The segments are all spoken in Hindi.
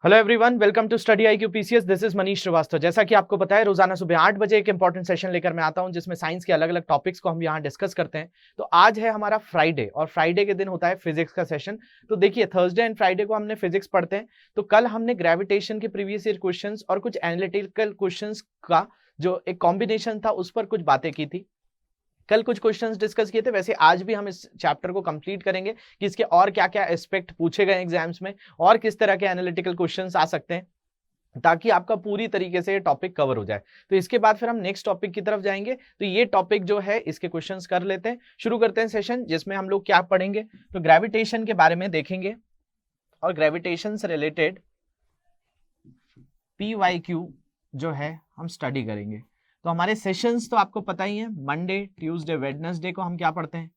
Hello everyone, welcome to study IQ PCS। This is Manish Srivastava. जैसा कि आपको पता है, रोजाना सुबह 8 बजे एक इंपॉर्टेंट सेशन लेकर मैं आता हूं जिसमें साइंस के अलग अलग टॉपिक्स को हम यहाँ डिस्कस करते हैं। तो आज है हमारा फ्राइडे और फ्राइडे के दिन होता है फिजिक्स का सेशन। तो देखिए, थर्सडे एंड फ्राइडे को हमने फिजिक्स पढ़ते हैं। तो कल हमने ग्रेविटेशन के प्रीवियस ईयर क्वेश्चंस और कुछ एनालिटिकल क्वेश्चंस का जो एक कॉम्बिनेशन था उस पर कुछ बातें की थी। कल कुछ क्वेश्चंस डिस्कस किए थे। वैसे आज भी हम इस चैप्टर को कंप्लीट करेंगे कि इसके और क्या क्या एस्पेक्ट पूछे गए एग्जाम्स में और किस तरह के एनालिटिकल क्वेश्चंस आ सकते हैं, ताकि आपका पूरी तरीके से ये टॉपिक कवर हो जाए। तो इसके बाद फिर हम नेक्स्ट टॉपिक की तरफ जाएंगे। तो ये टॉपिक जो है इसके क्वेश्चंस कर लेते हैं। शुरू करते हैं सेशन, जिसमें हम लोग क्या पढ़ेंगे। तो ग्रेविटेशन के बारे में देखेंगे और ग्रेविटेशन से रिलेटेड PYQ जो है हम स्टडी करेंगे। तो हमारे सेशंस तो आपको पता ही है, मंडे, ट्यूसडे, वेडनेसडे को हम क्या पढ़ते हैं,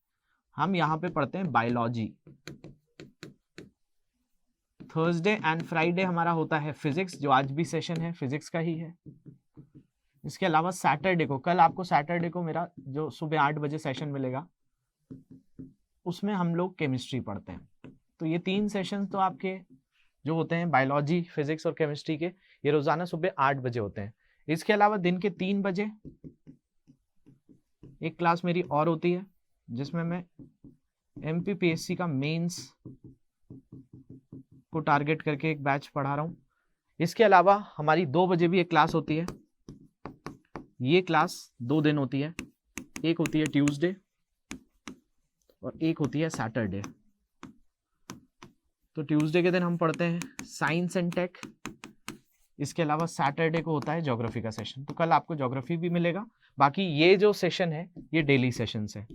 हम यहाँ पे पढ़ते हैं बायोलॉजी। थर्सडे एंड फ्राइडे हमारा होता है फिजिक्स, जो आज भी सेशन है फिजिक्स का ही है। इसके अलावा सैटरडे को, कल आपको सैटरडे को मेरा जो सुबह 8 बजे सेशन मिलेगा उसमें हम लोग केमिस्ट्री पढ़ते हैं। तो ये 3 सेशन तो आपके जो होते हैं बायोलॉजी, फिजिक्स और केमिस्ट्री के, ये रोजाना सुबह 8 बजे होते हैं। इसके अलावा दिन के 3 बजे एक क्लास मेरी और होती है जिसमें मैं MPPSC का मेंस को टारगेट करके एक बैच पढ़ा रहा हूं। इसके अलावा हमारी 2 बजे भी एक क्लास होती है। ये क्लास 2 दिन होती है, एक होती है ट्यूसडे और एक होती है सैटरडे। तो ट्यूसडे के दिन हम पढ़ते हैं साइंस एंड टेक। इसके अलावा सैटरडे को होता है ज्योग्राफी का सेशन। तो कल आपको ज्योग्राफी भी मिलेगा। बाकी ये जो सेशन है ये डेली सेशंस है,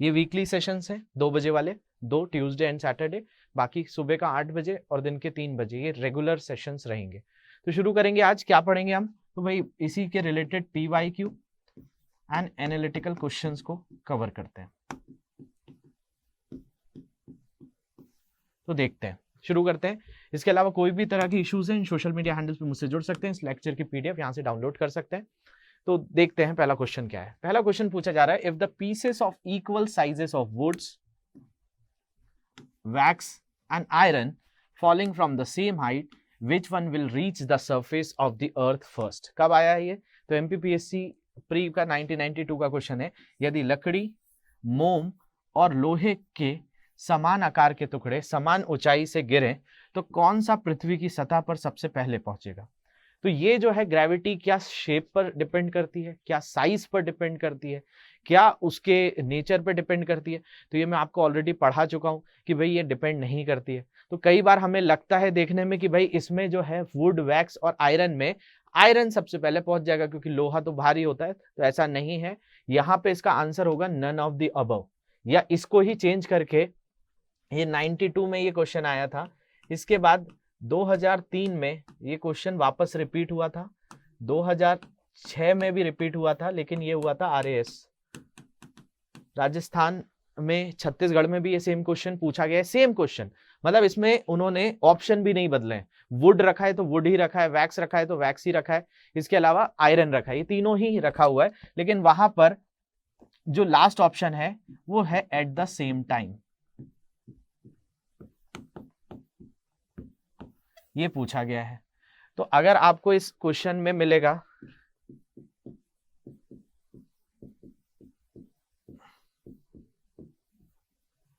ये वीकली सेशंस है 2 बजे वाले, 2 ट्यूसडे एंड सैटरडे। बाकी सुबह का 8 बजे और दिन के 3 बजे ये रेगुलर सेशंस रहेंगे। तो शुरू करेंगे। आज क्या पढ़ेंगे हम, तो भाई इसी के related PYQ and analytical questions को कवर करते हैं। तो देखते हैं, शुरू करते हैं। इसके अलावा कोई भी तरह की इश्यूज हैं, सोशल मीडिया हैंडल्स पे मुझसे जुड़ सकते हैं। इस लेक्चर की PDF यहाँ से डाउनलोड कर सकते हैं। तो देखते हैं पहला क्वेश्चन क्या है। पहला क्वेश्चन पूछा जा रहा है, if the pieces of equal sizes of woods, wax and iron falling from the same height, which one will reach the surface of the earth first. कब आया है ये, तो MPPSC प्री का 1992 का क्वेश्चन है। यदि लकड़ी, मोम और लोहे के समान आकार के टुकड़े समान ऊंचाई से गिरे तो कौन सा पृथ्वी की सतह पर सबसे पहले पहुंचेगा। तो ये जो है ग्रेविटी क्या शेप पर डिपेंड करती है, क्या साइज पर डिपेंड करती है, क्या उसके नेचर पर डिपेंड करती है। तो ये मैं आपको ऑलरेडी पढ़ा चुका हूं कि भाई ये डिपेंड नहीं करती है। तो कई बार हमें लगता है देखने में कि भाई इसमें जो है वुड, वैक्स और आयरन में आयरन सबसे पहले पहुंच जाएगा क्योंकि लोहा तो भारी होता है। तो ऐसा नहीं है। यहाँ पे इसका आंसर होगा नन ऑफ द अबव, या इसको ही चेंज करके, ये 92 में ये क्वेश्चन आया था। इसके बाद 2003 में ये क्वेश्चन वापस रिपीट हुआ था, 2006 में भी रिपीट हुआ था, लेकिन ये हुआ था RAS राजस्थान में। छत्तीसगढ़ में भी ये सेम क्वेश्चन पूछा गया है। सेम क्वेश्चन, मतलब इसमें उन्होंने ऑप्शन भी नहीं बदले हैं। वुड रखा है तो वुड ही रखा है, वैक्स रखा है तो वैक्स ही रखा है, इसके अलावा आयरन रखा है, ये तीनों ही रखा हुआ है। लेकिन वहां पर जो लास्ट ऑप्शन है वो है एट द सेम टाइम, ये पूछा गया है। तो अगर आपको इस क्वेश्चन में मिलेगा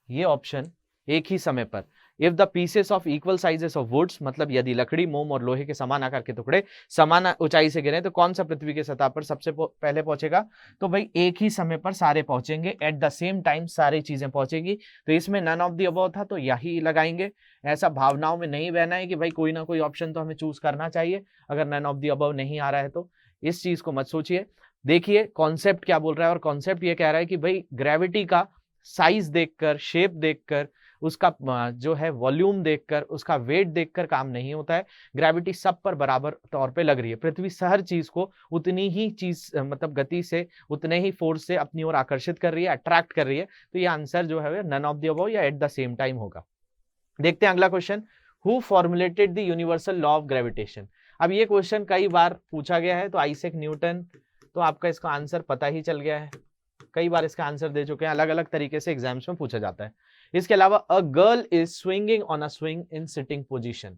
ये ऑप्शन एक ही समय पर, if the pieces of equal sizes of woods, मतलब यदि लकड़ी, मोम और लोहे के समान आकार के टुकड़े समान ऊंचाई से गिरे तो कौन सा पृथ्वी की सतह पर सबसे पहले पहुंचेगा। तो भाई एक ही समय पर सारे पहुंचेंगे, एट द सेम टाइम सारी चीजें पहुंचेगी। तो इसमें नन ऑफ द अबव था तो यही लगाएंगे। ऐसा भावनाओं में नहीं बहना है कि भाई कोई ना कोई ऑप्शन तो हमें चूज करना चाहिए अगर नन ऑफ द अबव नहीं आ रहा है। तो इस चीज को मत सोचिए। देखिए कॉन्सेप्ट क्या बोल रहा है, और कॉन्सेप्ट ये कह रहा है कि भाई ग्रेविटी का साइज देखकर, शेप देखकर, उसका जो है वॉल्यूम देखकर, उसका वेट देखकर काम नहीं होता है। ग्रेविटी सब पर बराबर तौर पे लग रही है। पृथ्वी हर चीज को उतनी ही चीज मतलब गति से, उतने ही फोर्स से अपनी ओर आकर्षित कर रही है, अट्रैक्ट कर रही है। तो ये आंसर जो है नन ऑफ द अबव या एट द सेम टाइम होगा। देखते हैं अगला question. Who formulated the universal law of gravitation. अब ये क्वेश्चन कई बार पूछा गया है, तो आइजैक न्यूटन, तो आपका इसका आंसर पता ही चल गया है, कई बार इसका आंसर दे चुके हैं, अलग अलग तरीके से एग्जाम्स में पूछा जाता है। इसके अलावा a girl is swinging on a swing in sitting position,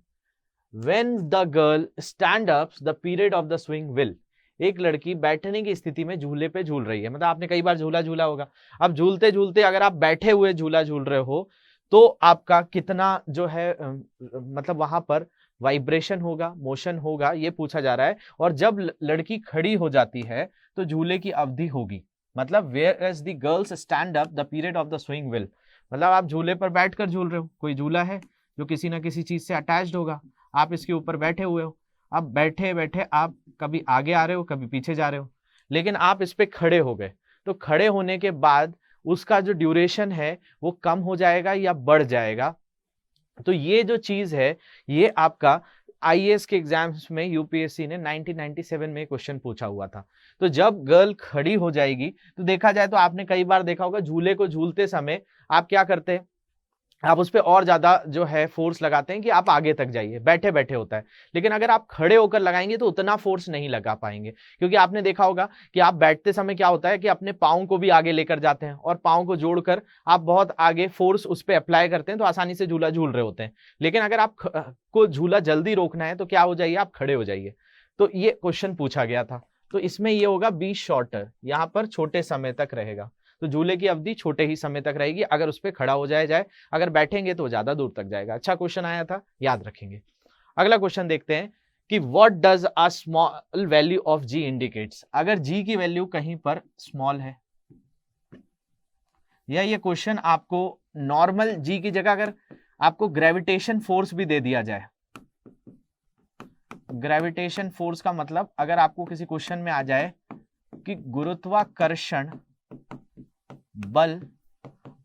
when the girl stand up the period of the swing will. एक लड़की बैठने की स्थिति में झूले पे झूल रही है, मतलब आपने कई बार झूला झूला होगा। अब झूलते झूलते अगर आप बैठे हुए झूला झूल रहे हो तो आपका कितना जो है मतलब वहां पर वाइब्रेशन होगा, मोशन होगा, ये पूछा जा रहा है। और जब लड़की खड़ी हो जाती है तो झूले की अवधि होगी, मतलब whereas the girls stand up the period of the swing will, मतलब आप झूले पर बैठकर झूल रहे हो, कोई झूला है जो किसी ना किसी चीज से अटैच्ड होगा, आप इसके ऊपर बैठे हुए हो। अब बैठे बैठे आप कभी आगे आ रहे हो, कभी पीछे जा रहे हो, लेकिन आप इस पे खड़े हो गए, तो खड़े होने के बाद उसका जो ड्यूरेशन है वो कम हो जाएगा या बढ़ जाएगा। तो ये जो चीज है ये आपका आईएएस के एग्जाम्स में यूपीएससी ने 1997 में क्वेश्चन पूछा हुआ था। तो जब गर्ल खड़ी हो जाएगी तो देखा जाए तो आपने कई बार देखा होगा झूले को झूलते समय आप क्या करते हैं, आप उस पर और ज्यादा जो है फोर्स लगाते हैं कि आप आगे तक जाइए, बैठे बैठे होता है। लेकिन अगर आप खड़े होकर लगाएंगे तो उतना फोर्स नहीं लगा पाएंगे, क्योंकि आपने देखा होगा कि आप बैठते समय क्या होता है कि अपने पाँव को भी आगे लेकर जाते हैं और पाँव को जोड़कर आप बहुत आगे फोर्स उस पर अप्लाई करते हैं, तो आसानी से झूला झूल रहे होते हैं। लेकिन अगर आप को झूला जल्दी रोकना है तो क्या हो जाइए, आप खड़े हो जाइए। तो ये क्वेश्चन पूछा गया था, तो इसमें ये होगा बी शॉर्टर, यहाँ पर छोटे समय तक रहेगा। तो झूले की अवधि छोटे ही समय तक रहेगी अगर उस पर खड़ा हो जाए, अगर बैठेंगे तो ज्यादा दूर तक जाएगा। अच्छा क्वेश्चन आया था, याद रखेंगे। अगला क्वेश्चन देखते हैं कि what does a small value of ji indicates. अगर जी की वैल्यू कहीं पर स्मॉल है, या ये क्वेश्चन आपको नॉर्मल जी की जगह अगर आपको ग्रेविटेशन फोर्स भी दे दिया जाए, ग्रेविटेशन फोर्स का मतलब अगर आपको किसी क्वेश्चन में आ जाए कि गुरुत्वाकर्षण बल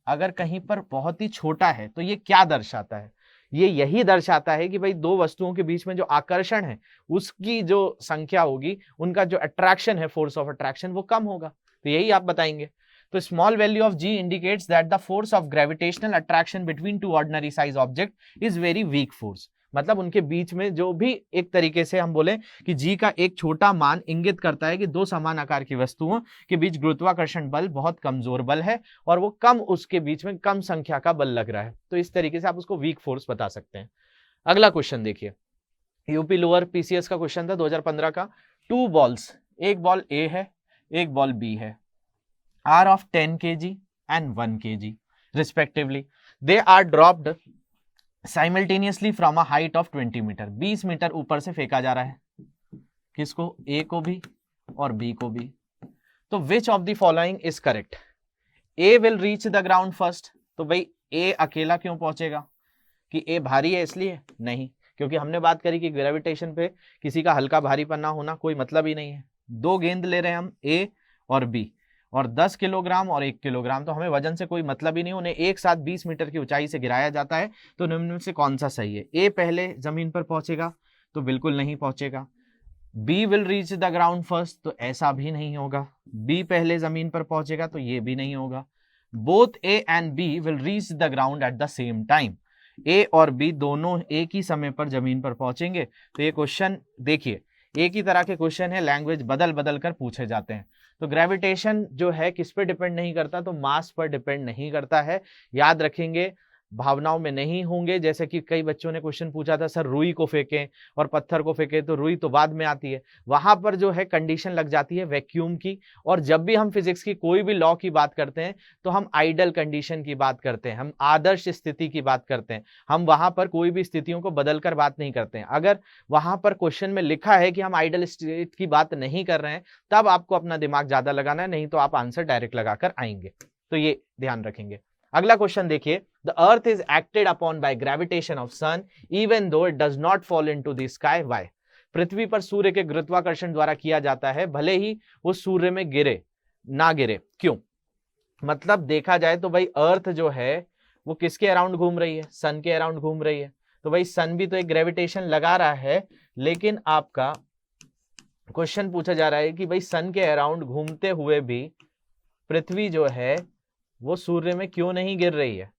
अगर कहीं पर बहुत ही छोटा है तो ये क्या दर्शाता है, ये यही दर्शाता है कि भाई दो वस्तुओं के बीच में जो आकर्षण है उसकी जो संख्या होगी, उनका जो अट्रैक्शन है, फोर्स ऑफ अट्रैक्शन, वो कम होगा। तो यही आप बताएंगे। तो small value of ji indicates that the force of gravitational attraction between two ordinary size object is very weak force, मतलब उनके बीच में जो भी एक तरीके से हम बोले कि जी का एक छोटा मान इंगित करता है कि दो समान आकार की वस्तुओं के बीच गुरुत्वाकर्षण बल बहुत कमजोर बल है और वो कम, उसके बीच में कम संख्या का बल लग रहा है, तो इस तरीके से आप उसको वीक फोर्स बता सकते हैं। अगला क्वेश्चन देखिए, यूपी लोअर पीसीएस का क्वेश्चन था 2015 का। टू बॉल्स, एक बॉल ए है एक बॉल बी है, are of 10 kg and 1 kg respectively, they are dropped simultaneously from a height of 20 meter, 20 meter ऊपर से फेंका जा रहा है, किसको, ए को भी और बी को भी। तो which of the following is correct, A will reach the ground first, तो भाई ए अकेला क्यों पहुंचेगा, कि ए भारी है इसलिए? नहीं, क्योंकि हमने बात करी कि ग्रेविटेशन पे किसी का हल्का भारी पन्ना होना कोई मतलब ही नहीं है। दो गेंद ले रहे हैं हम, ए और बी, और 10 किलोग्राम और 1 किलोग्राम, तो हमें वजन से कोई मतलब ही नहीं, उन्हें एक साथ 20 मीटर की ऊंचाई से गिराया जाता है। तो निम्न में से कौन सा सही है, ए पहले जमीन पर पहुंचेगा तो बिल्कुल नहीं पहुंचेगा, B will reach the ground first तो ऐसा भी नहीं होगा, बी पहले जमीन पर पहुंचेगा तो ये भी नहीं होगा, both A and B will reach the ground at the same time, A और बी दोनों एक ही समय पर जमीन पर पहुंचेंगे। तो ये क्वेश्चन देखिए, एक ही तरह के क्वेश्चन है, लैंग्वेज बदल बदल कर पूछे जाते हैं। तो ग्रेविटेशन जो है किस पे डिपेंड नहीं करता, तो मास पर डिपेंड नहीं करता है, याद रखेंगे, भावनाओं में नहीं होंगे। जैसे कि कई बच्चों ने क्वेश्चन पूछा था, सर रुई को फेंकें और पत्थर को फेंकें, तो रुई तो बाद में आती है, वहां पर जो है कंडीशन लग जाती है वैक्यूम की। और जब भी हम फिजिक्स की कोई भी लॉ की बात करते हैं तो हम आइडल कंडीशन की बात करते हैं, हम आदर्श स्थिति की बात करते हैं, हम वहां पर कोई भी स्थितियों को बदल कर बात नहीं करते हैं। अगर वहां पर क्वेश्चन में लिखा है कि हम आइडल स्टेट की बात नहीं कर रहे हैं, तब आपको अपना दिमाग ज्यादा लगाना है, नहीं तो आप आंसर डायरेक्ट लगाकर आएंगे। तो ये ध्यान रखेंगे। अगला क्वेश्चन देखिए, the earth is acted upon by gravitation of sun even though it does not fall into the sky, why. पृथ्वी पर सूर्य के गुरुत्वाकर्षण द्वारा किया जाता है, भले ही वो सूर्य में गिरे ना गिरे, क्यों? मतलब देखा जाए तो भाई अर्थ जो है वो किसके अराउंड घूम रही है, सन के अराउंड घूम रही है, तो भाई सन भी तो एक ग्रेविटेशन लगा रहा है। लेकिन आपका क्वेश्चन पूछा जा रहा है कि भाई सन के अराउंड घूमते हुए भी पृथ्वी जो है वो सूर्य में क्यों नहीं गिर रही है?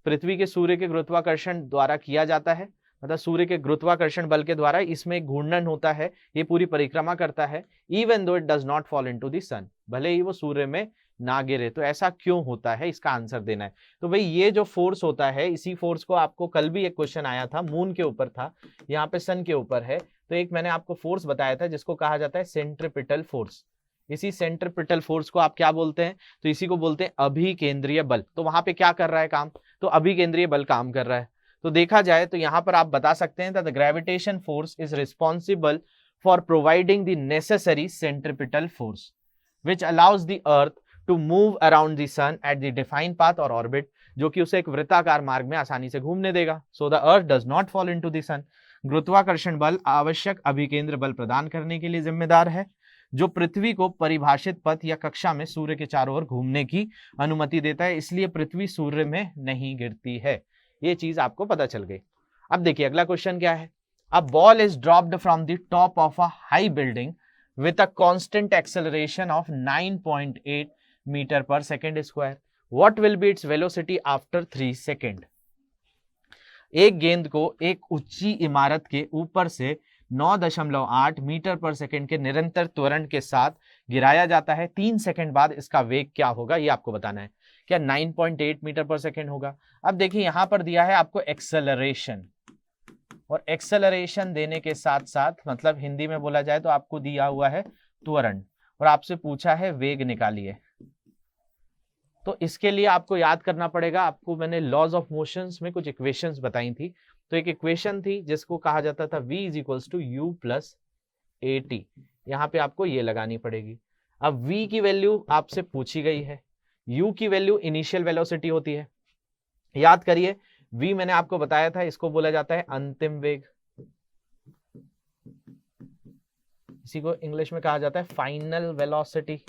पृथ्वी के सूर्य के गुरुत्वाकर्षण द्वारा किया जाता है, मतलब सूर्य के गुरुत्वाकर्षण बल के द्वारा इसमें एक घूर्णन होता है, ये पूरी परिक्रमा करता है, even though it does not fall into the sun, भले ही वो सूर्य में ना गिरे। तो ऐसा क्यों होता है, इसका आंसर देना है। तो भाई ये जो फोर्स होता है, इसी फोर्स को आपको कल भी एक क्वेश्चन आया था, मून के ऊपर था, यहाँ पे सन के ऊपर है। तो एक मैंने आपको फोर्स बताया था जिसको कहा जाता है सेंट्रीपिटल फोर्स। इसी सेंट्रीपिटल फोर्स को आप क्या बोलते हैं, तो इसी को बोलते हैं अभिकेंद्रीय बल। तो वहां पे क्या कर रहा है काम, तो अभिकेंद्रीय बल काम कर रहा है। तो देखा जाए तो यहाँ पर आप बता सकते हैं the gravitation force is responsible for providing the necessary centripetal force which allows the earth to move around the sun at the defined path और ऑर्बिट, जो कि उसे एक वृत्ताकार मार्ग में आसानी से घूमने देगा। So the earth does not fall into the sun. गुरुत्वाकर्षण बल आवश्यक अभिकेंद्र बल प्रदान करने के लिए जिम्मेदार है, जो पृथ्वी को परिभाषित पथ या कक्षा में सूर्य के चारों ओर घूमने की अनुमति देता है, इसलिए पृथ्वी सूर्य में नहीं गिरती है। ये चीज आपको पता चल गई। अब देखिए अगला क्वेश्चन क्या है। A ball is dropped from the top of a high building with a constant acceleration of 9.8 metre पर second square. What will be its velocity after 3 second. एक गेंद को एक ऊंची इमारत के ऊपर से 9.8 मीटर पर सेकेंड के निरंतर त्वरण के साथ गिराया जाता है। 3 सेकेंड बाद इसका वेग क्या होगा, ये आपको बताना है। क्या 9.8 मीटर पर सेकेंड होगा। अब देखिए यहां पर दिया है आपको एक्सेलरेशन, और एक्सेलरेशन देने के साथ साथ मतलब हिंदी में बोला जाए तो आपको दिया हुआ है त्वरण, और आपसे पूछा है वेग निकालिए। तो इसके लिए आपको याद करना पड़ेगा, आपको मैंने लॉज ऑफ मोशंस में कुछ इक्वेशंस बताई थी। तो एक इक्वेशन थी जिसको कहा जाता था v is equals to u plus a t. यहाँ पे आपको ये लगानी पड़ेगी। अब v की वैल्यू आपसे पूछी गई है, u की वैल्यू इनिशियल वेलोसिटी होती है। याद करिए v मैंने आपको बताया था, इसको बोला जाता है अंतिम वेग, इसी को इंग्लिश में कहा जाता है फाइनल वेलोसिटी।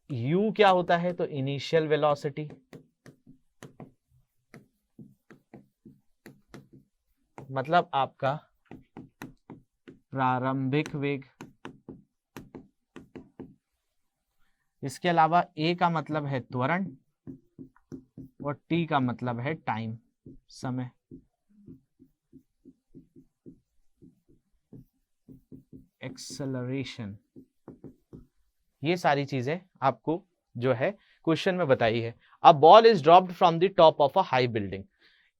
u क्या होता है, तो इनिशियल वेलोसिटी, मतलब आपका प्रारंभिक वेग। इसके अलावा a का मतलब है त्वरण और t का मतलब है टाइम, समय। एक्सेलरेशन, ये सारी चीजें आपको जो है क्वेश्चन में बताई है। A ball is dropped from the top of a high building.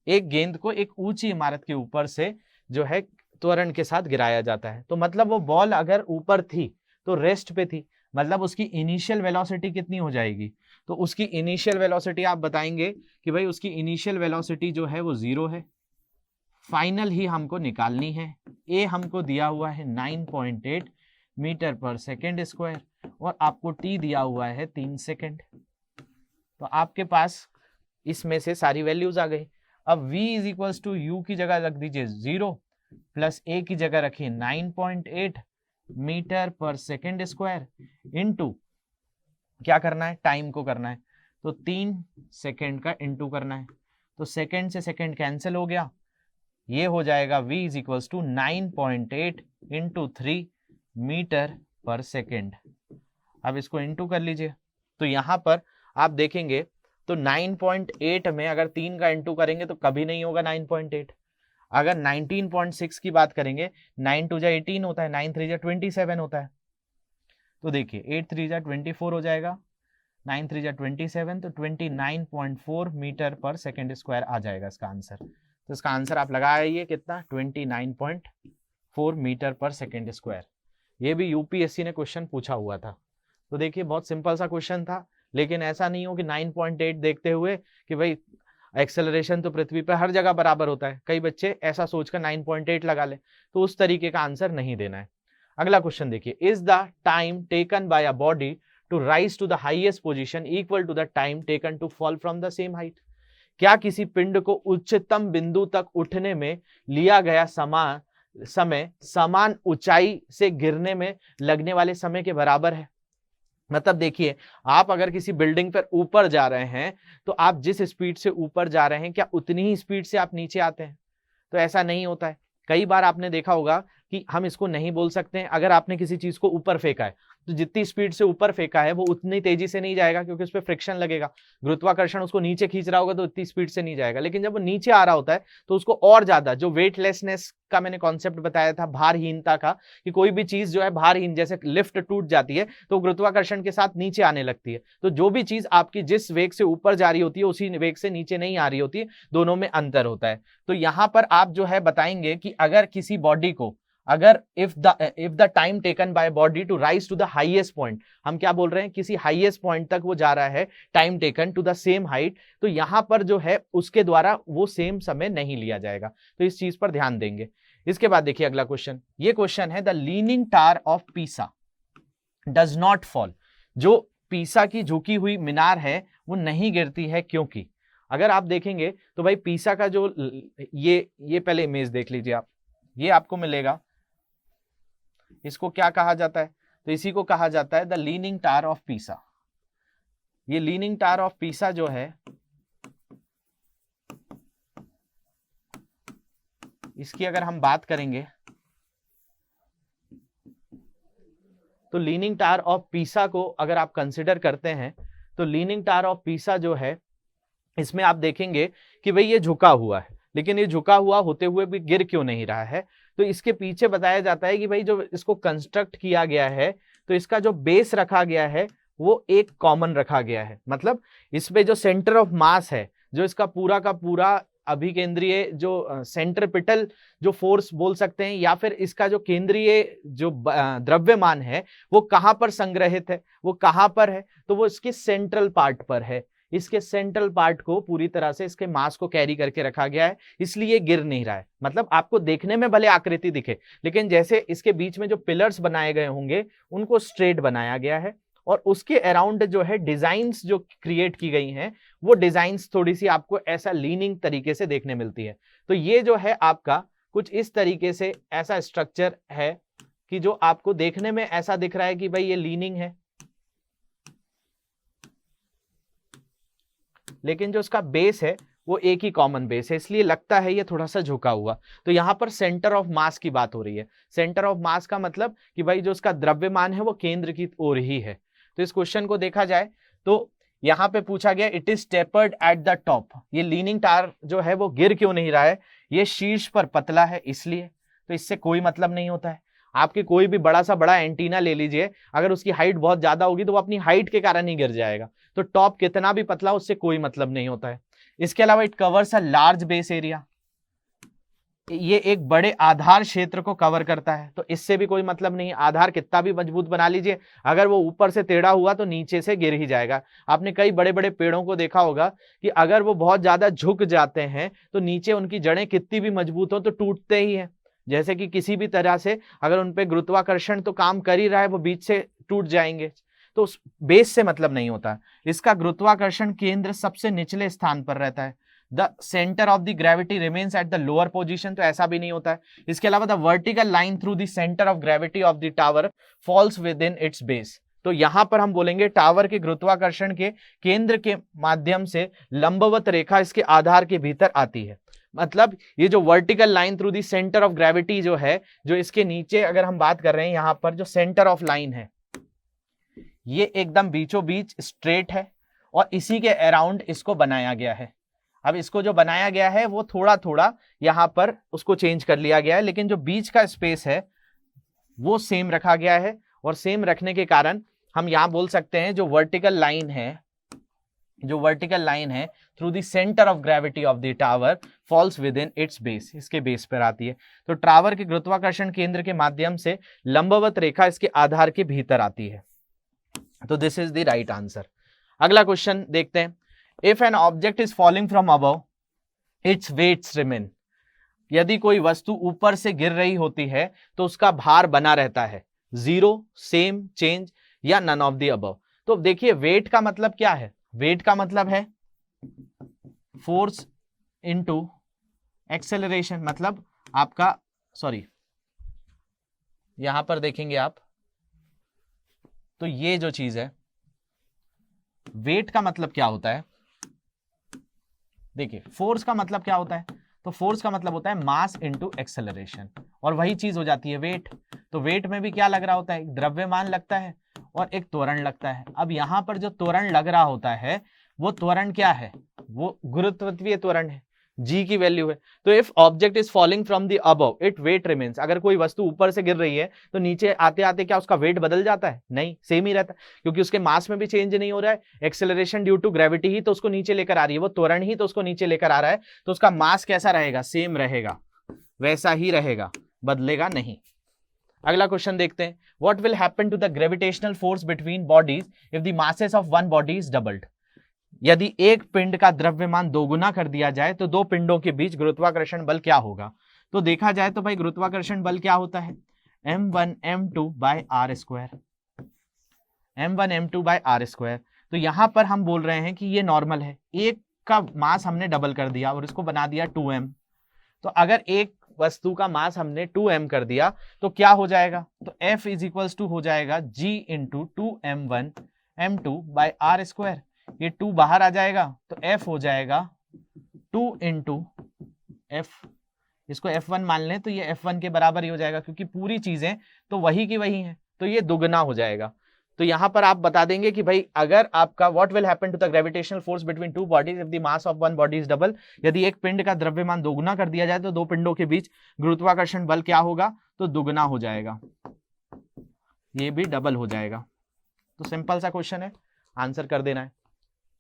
एक गेंद को एक ऊंची इमारत के ऊपर से जो है त्वरण के साथ गिराया जाता है। तो मतलब वो बॉल अगर ऊपर थी तो रेस्ट पे थी, मतलब उसकी इनिशियल वेलोसिटी कितनी हो जाएगी, तो उसकी इनिशियल वेलोसिटी आप बताएंगे कि भाई उसकी इनिशियल वेलोसिटी जो है वो 0 है। फाइनल ही हमको निकालनी है। ए हमको दिया हुआ है 9.8 मीटर पर सेकेंड स्क्वायर, और आपको टी दिया हुआ है 3 सेकेंड। तो आपके पास इसमें से सारी वैल्यूज आ गई। अब v is equals to u की जगह रख दीजिए 0 प्लस a की जगह रखिए 9.8 मीटर पर सेकेंड स्क्वायर इनटू क्या करना है, टाइम को करना है, तो 3 सेकेंड का इनटू करना है। तो सेकेंड से सेकेंड कैंसिल हो गया, ये हो जाएगा v is equals to 9.8 into 3 meter पर सेकेंड। अब इसको इनटू कर लीजिए। तो यहां पर आप देखेंगे तो 9.8 में अगर 3 का इंटू करेंगे तो कभी नहीं होगा 9.8। अगर 19.6 की बात करेंगे, 9 2 जा 18 होता है, 9 3 जा 27 होता है। तो देखिए 8 3 जा 24 हो जाएगा, 9 3 जा 27, तो 29.4 मीटर पर सेकेंड स्क्वायर आ जाएगा इसका आंसर। तो इसका आंसर आप लगाइए कितना, 29.4 मीटर पर सेकेंड स्क्वायर। ये भी यूपीएससी ने क्वेश्चन पूछा हुआ था। तो देखिए बहुत सिंपल सा क्वेश्चन था, लेकिन ऐसा नहीं हो कि 9.8 देखते हुए कि भाई एक्सेलरेशन तो पृथ्वी पर हर जगह बराबर होता है, कई बच्चे ऐसा सोचकर 9.8 लगा ले, तो उस तरीके का आंसर नहीं देना है। अगला क्वेश्चन देखिए, is the time taken by a body to rise to the highest position equal to the time taken to fall from the same height. क्या किसी पिंड को उच्चतम बिंदु तक उठने में लिया गया समय समान ऊंचाई से गिरने में लगने वाले समय के बराबर है। मतलब देखिए, आप अगर किसी बिल्डिंग पर ऊपर जा रहे हैं तो आप जिस स्पीड से ऊपर जा रहे हैं क्या उतनी ही स्पीड से आप नीचे आते हैं, तो ऐसा नहीं होता है। कई बार आपने देखा होगा कि हम इसको नहीं बोल सकते हैं। अगर आपने किसी चीज को ऊपर फेंका है तो जितनी स्पीड से ऊपर फेंका है वो उतनी तेजी से नहीं जाएगा, क्योंकि उस पर फ्रिक्शन लगेगा, गुरुत्वाकर्षण उसको नीचे खींच रहा होगा तो इतनी स्पीड से नहीं जाएगा। लेकिन जब वो नीचे आ रहा होता है तो उसको और ज्यादा, जो वेटलेसनेस का मैंने कॉन्सेप्ट बताया था, भारहीनता का, कि कोई भी चीज जो है भारहीन, जैसे लिफ्ट टूट जाती है तो गुरुत्वाकर्षण के साथ नीचे आने लगती है। तो जो भी चीज आपकी जिस वेग से ऊपर जा रही होती है उसी वेग से नीचे नहीं आ रही होती है, दोनों में अंतर होता है। तो यहां पर आप जो है बताएंगे कि अगर किसी बॉडी को, अगर if the time taken by body to rise to the highest point, हम क्या बोल रहे हैं, किसी हाईएस्ट पॉइंट तक वो जा रहा है, time taken to the same height, तो यहां पर जो है उसके द्वारा वो सेम समय नहीं लिया जाएगा। तो इस चीज पर ध्यान देंगे। इसके बाद देखिए अगला क्वेश्चन, ये क्वेश्चन है the leaning tower of Pisa does not fall. जो पीसा की झुकी हुई मीनार है वो नहीं गिरती है, क्योंकि अगर आप देखेंगे तो भाई पीसा का जो ये पहले इमेज देख लीजिए आप, ये आपको मिलेगा, इसको क्या कहा जाता है, तो इसी को कहा जाता है the leaning tower of Pisa. ये लीनिंग टावर ऑफ पीसा जो है, इसकी अगर हम बात करेंगे तो लीनिंग टावर ऑफ पीसा को अगर आप कंसिडर करते हैं तो लीनिंग टावर ऑफ पीसा जो है, इसमें आप देखेंगे कि भाई ये झुका हुआ है, लेकिन ये झुका हुआ होते हुए भी गिर क्यों नहीं रहा है। तो इसके पीछे बताया जाता है कि भाई जो इसको कंस्ट्रक्ट किया गया है तो इसका जो बेस रखा गया है वो एक कॉमन रखा गया है। मतलब इसमें जो सेंटर ऑफ मास है, जो इसका पूरा का पूरा अभिकेंद्रीय जो सेंट्रिपिटल जो फोर्स बोल सकते हैं, या फिर इसका जो केंद्रीय जो द्रव्यमान है वो कहां पर संग्रहित है, वो कहां पर है, तो वो इसके सेंट्रल पार्ट पर है। इसके सेंट्रल पार्ट को पूरी तरह से इसके मास को कैरी करके रखा गया है, इसलिए गिर नहीं रहा है। मतलब आपको देखने में भले आकृति दिखे, लेकिन जैसे इसके बीच में जो पिलर्स बनाए गए होंगे उनको स्ट्रेट बनाया गया है, और उसके अराउंड जो है डिजाइन्स जो क्रिएट की गई हैं वो डिजाइन्स थोड़ी सी आपको ऐसा लीनिंग तरीके से देखने मिलती है। तो ये जो है आपका कुछ इस तरीके से ऐसा स्ट्रक्चर है कि जो आपको देखने में ऐसा दिख रहा है कि भाई ये लीनिंग है, लेकिन जो इसका बेस है वो एक ही कॉमन बेस है, इसलिए लगता है ये थोड़ा सा झुका हुआ। तो यहाँ पर सेंटर ऑफ मास की बात हो रही है। सेंटर ऑफ मास का मतलब कि भाई जो उसका द्रव्यमान है वो केंद्र की ओर ही है। तो इस क्वेश्चन को देखा जाए तो यहाँ पे पूछा गया it is tapered at the top. ये लीनिंग टावर जो है वो गिर क्यों नहीं रहा है, ये शीर्ष पर पतला है इसलिए। तो इससे कोई मतलब नहीं होता है। आपके कोई भी बड़ा सा बड़ा एंटीना ले लीजिए, अगर उसकी हाइट बहुत ज्यादा होगी तो वो अपनी हाइट के कारण ही गिर जाएगा। तो टॉप कितना भी पतला, उससे कोई मतलब नहीं होता है। इसके अलावा it covers a large base area, ये एक बड़े आधार क्षेत्र को कवर करता है, तो इससे भी कोई मतलब नहीं। आधार कितना भी मजबूत बना लीजिए, अगर वो ऊपर से टेढ़ा हुआ तो नीचे से गिर ही जाएगा। आपने कई बड़े बड़े पेड़ों को देखा होगा कि अगर वो बहुत ज्यादा झुक जाते हैं तो नीचे उनकी जड़ें कितनी भी मजबूत हो तो टूटते ही हैं। जैसे कि किसी भी तरह से अगर उन पे गुरुत्वाकर्षण तो काम कर ही रहा है, वो बीच से टूट जाएंगे। तो उस बेस से मतलब नहीं होता। इसका गुरुत्वाकर्षण केंद्र सबसे निचले स्थान पर रहता है। The centre of the gravity remains at the lower position, तो ऐसा भी नहीं होता है। इसके अलावा the vertical line through the centre of gravity of the tower falls within its base. तो यहां पर हम बोलेंगे टावर के गुरुत्वाकर्षण के केंद्र के माध्यम से लंबवत रेखा इसके आधार के भीतर आती है। मतलब ये जो vertical line through the centre of gravity जो है, जो इसके नीचे अगर हम बात कर रहे हैं, यहां पर जो सेंटर ऑफ लाइन है ये एकदम बीचों बीच स्ट्रेट है और इसी के अराउंड इसको बनाया गया है। अब इसको जो बनाया गया है वो थोड़ा थोड़ा यहां पर उसको चेंज कर लिया गया है, लेकिन जो बीच का स्पेस है वो सेम रखा गया है। और सेम रखने के कारण हम यहां बोल सकते हैं जो वर्टिकल लाइन है through the centre of gravity of the tower falls within its base, इसके बेस पर आती है। तो टावर के गुरुत्वाकर्षण केंद्र के माध्यम से लंबवत रेखा इसके आधार के भीतर आती है। तो this is the right answer. अगला क्वेश्चन देखते हैं। If an object is falling from above its weights remain. यदि कोई वस्तु ऊपर से गिर रही होती है तो उसका भार बना रहता है, जीरो, सेम, चेंज या नन ऑफ द अबव। तो देखिए वेट का मतलब क्या है, वेट का मतलब है फोर्स इनटू एक्सेलरेशन। मतलब आपका यहां पर देखेंगे आप तो ये जो चीज है वेट का मतलब क्या होता है, देखिए फोर्स का मतलब क्या होता है, तो फोर्स का मतलब होता है मास इनटू एक्सेलरेशन। और वही चीज हो जाती है वेट। तो वेट में भी क्या लग रहा होता है, एक द्रव्यमान लगता है और एक त्वरण लगता है। अब यहाँ पर जो त्वरण लग रहा होता है वो त्वरण क्या है, वो गुरुत्वीय त्वरण है, जी की वैल्यू है। तो if object is falling from the above it weight remains, अगर कोई वस्तु ऊपर से गिर रही है तो नीचे आते आते क्या उसका वेट बदल जाता है, नहीं, सेम ही रहता है, क्योंकि उसके मास में भी चेंज नहीं हो रहा है। एक्सेलरेशन ड्यू टू ग्रेविटी ही तो उसको नीचे लेकर आ रही है, वो त्वरण ही तो उसको नीचे लेकर आ रहा है, तो उसका मास कैसा रहेगा, सेम रहेगा, वैसा ही रहेगा, बदलेगा नहीं। अगला क्वेश्चन देखते हैं, what will happen to the gravitational force between bodies if the masses of one body is doubled. यदि एक पिंड का द्रव्यमान दोगुना कर दिया जाए तो दो पिंडों के बीच गुरुत्वाकर्षण बल क्या होगा। तो देखा जाए तो भाई गुरुत्वाकर्षण बल क्या होता है, m1 m2 by r square, m1 m2 by r square. तो यहां पर हम बोल रहे हैं कि ये नॉर्मल है, एक का मास हमने डबल कर दिया और इसको बना दिया 2m। तो अगर एक वस्तु का मास हमने 2m कर दिया तो क्या हो जाएगा, तो F इज इक्वल्स टू हो जाएगा G into 2m1 m2 by r square. ये 2 बाहर आ जाएगा तो F हो जाएगा 2 इंटू F, इसको F1 मान लें तो ये F1 के बराबर ही हो जाएगा, क्योंकि पूरी चीजें तो वही की वही हैं, तो ये दुगना हो जाएगा। तो यहां पर आप बता देंगे कि भाई अगर आपका what will happen to the gravitational force between two bodies if the mass of one body is double, यदि एक पिंड का द्रव्यमान दोगुना कर दिया जाए तो दो पिंडों के बीच गुरुत्वाकर्षण बल क्या होगा, तो दुगना हो जाएगा, ये भी डबल हो जाएगा। तो सिंपल सा क्वेश्चन है, आंसर कर देना है।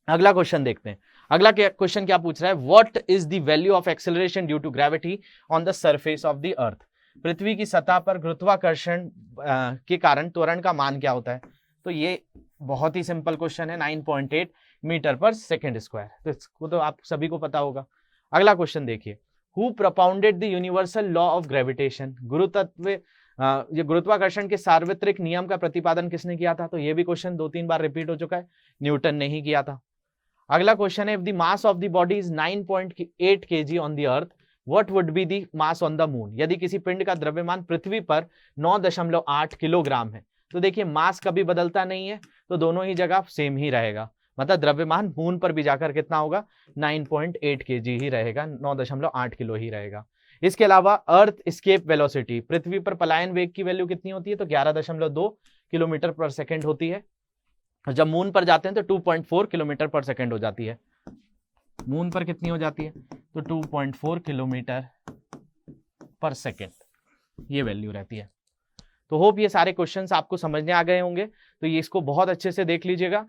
अगला क्वेश्चन देखते हैं। अगला क्वेश्चन क्या पूछ रहा है, what is the value of acceleration due to gravity on the surface of the earth. पृथ्वी की सतह पर गुरुत्वाकर्षण के कारण त्वरण का मान क्या होता है। तो ये बहुत ही सिंपल क्वेश्चन है, 9.8 मीटर पर सेकेंड स्क्वायर, तो इसको तो आप सभी को पता होगा। अगला क्वेश्चन देखिए, who propounded the universal law of gravitation. ये गुरुत्वाकर्षण के सार्वत्रिक नियम का प्रतिपादन किसने किया था। तो ये भी क्वेश्चन 2-3 बार रिपीट हो चुका है, न्यूटन ने ही किया था। अगला क्वेश्चन है, if the mass of the body is 9.8 kg on the earth what would be the mass on the moon. यदि किसी पिंड का द्रव्यमान पृथ्वी पर 9.8 किलोग्राम है, तो देखिए मास कभी बदलता नहीं है, तो दोनों ही जगह सेम ही रहेगा, मतलब द्रव्यमान मून पर भी जाकर कितना होगा, 9.8 kg ही रहेगा, 9.8 किलो ही रहेगा। इसके अलावा अर्थ एस्केप वेलोसिटी, पृथ्वी पर पलायन वेग की वैल्यू कितनी होती है, तो 11.2 किलोमीटर पर सेकेंड होती है। जब मून पर जाते हैं तो 2.4 किलोमीटर पर सेकेंड हो जाती है। मून पर कितनी हो जाती है, तो 2.4 किलोमीटर पर सेकेंड ये वैल्यू रहती है। तो होप ये सारे क्वेश्चंस आपको समझने आ गए होंगे, तो ये इसको बहुत अच्छे से देख लीजिएगा।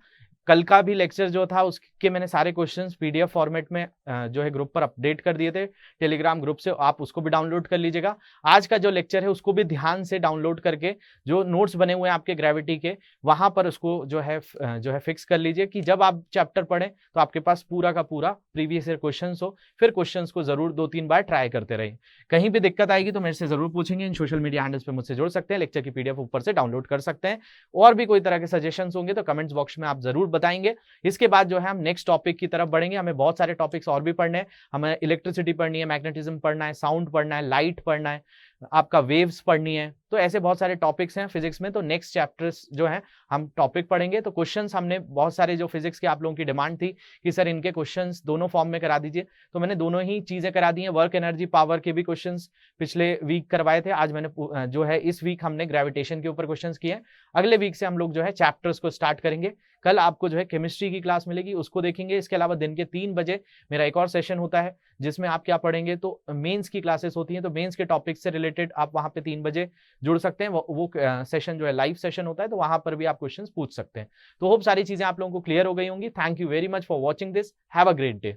कल का भी लेक्चर जो था उसके मैंने सारे क्वेश्चंस पीडीएफ फॉर्मेट में जो है ग्रुप पर अपडेट कर दिए थे टेलीग्राम ग्रुप से, आप उसको भी डाउनलोड कर लीजिएगा। आज का जो लेक्चर है उसको भी ध्यान से डाउनलोड करके जो नोट्स बने हुए हैं आपके ग्रेविटी के, वहां पर उसको जो है फिक्स कर लीजिए कि जब आप चैप्टर पढ़ें तो आपके पास पूरा का पूरा प्रीवियस ईयर क्वेश्चन हो। फिर क्वेश्चन को जरूर 2-3 बार ट्राई करते रहें। कहीं भी दिक्कत आएगी तो मेरे से जरूर पूछेंगे, इन सोशल मीडिया हैंडल्स पे मुझसे जुड़ सकते हैं, लेक्चर की पीडीएफ ऊपर से डाउनलोड कर सकते हैं। और भी कोई तरह के सजेशन होंगे तो कमेंट्स बॉक्स में आप जरूर बताएंगे। इसके बाद जो है हम नेक्स्ट टॉपिक की तरफ बढ़ेंगे। हमें बहुत सारे टॉपिक्स और भी पढ़ने हैं, हमें इलेक्ट्रिसिटी पढ़नी है, मैग्नेटिज्म पढ़ना है, साउंड पढ़ना है, लाइट पढ़ना है, आपका वेव्स पढ़नी है, तो ऐसे बहुत सारे टॉपिक्स हैं फिजिक्स में। तो नेक्स्ट चैप्टर्स जो है हम टॉपिक पढ़ेंगे। तो क्वेश्चंस हमने बहुत सारे जो फिजिक्स के आप लोगों की डिमांड थी कि सर इनके क्वेश्चंस दोनों फॉर्म में करा दीजिए, तो मैंने दोनों ही चीजें करा दी हैं। वर्क एनर्जी पावर के भी क्वेश्चंस पिछले वीक करवाए थे, आज मैंने जो है इस वीक हमने ग्रेविटेशन के ऊपर क्वेश्चंस किए हैं। अगले वीक से हम लोग जो है चैप्टर्स को स्टार्ट करेंगे। कल आपको जो है केमिस्ट्री की क्लास मिलेगी, उसको देखेंगे। इसके अलावा दिन के 3 बजे मेरा एक और सेशन होता है जिसमें आप क्या पढ़ेंगे, तो मेंस की क्लासेस होती हैं, तो मेंस के टॉपिक से रिलेटेड आप वहां पे 3 बजे जुड़ सकते हैं। वो सेशन जो है लाइव सेशन होता है, तो वहां पर भी आप क्वेश्चंस पूछ सकते हैं। तो होप सारी चीजें आप लोगों को क्लियर हो गई होंगी। Thank you very much for watching this, have a great day.